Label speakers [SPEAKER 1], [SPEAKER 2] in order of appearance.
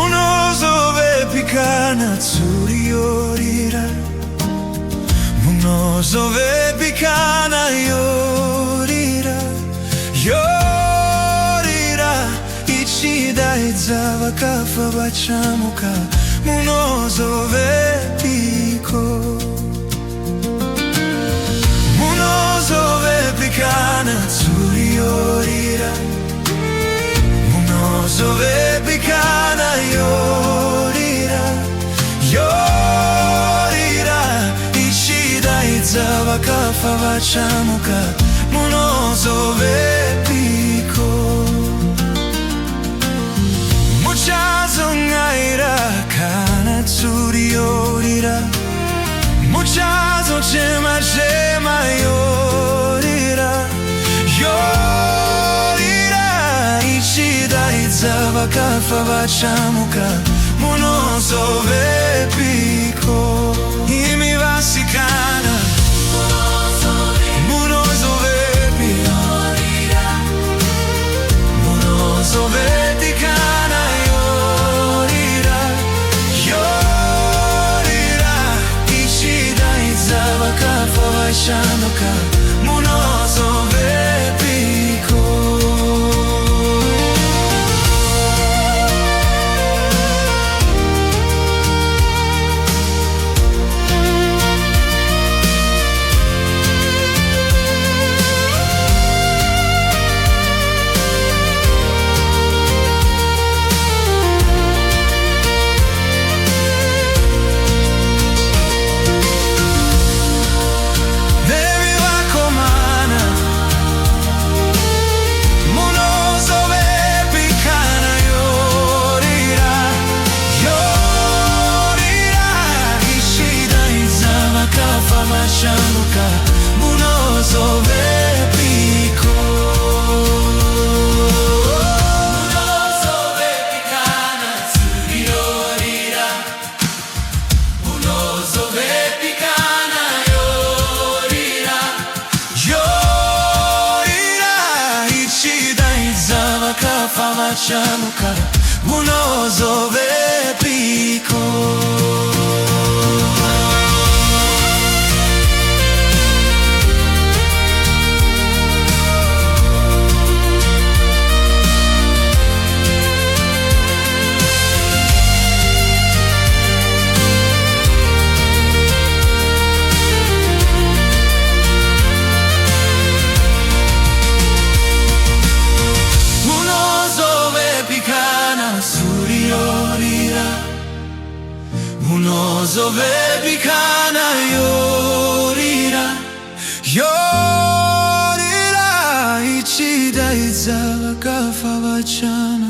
[SPEAKER 1] Munozovepi Kana Tsuri Yorira, Munozovepi Kana Yorira, Yorira, ichidaiza vakafa vachamuka, Munozovepi ko. Munozovepi Kana Tsuri Yorira, Munozovepi Kana Yorira, Yorira, ichidaiza vakafa vachamuka, Munozovepi ko. Muchazo ngaira Kana Tsuri Yorira, Muchazo chema chema yorira, Yorira, ichidaiza vakafa vachamuka, Munozovepi ko. Imi vasikana Munozovepi Yorira, Munozovepi Kana Yorira, Yorira, ichidaiza vakafa vachamuka, Munozovepi ko. Munozovepi ko. Munozovepi Kana Tsuri Yorira, Munozovepi Kana Yorira, Yorira, ichidaiza vakafa vachamuka, Munozovepi ko. Munozovepi Kana Tsuri Yorira, Munozovepi Kana Yorira, Yorira, ichidaiza vakafa vachamuka.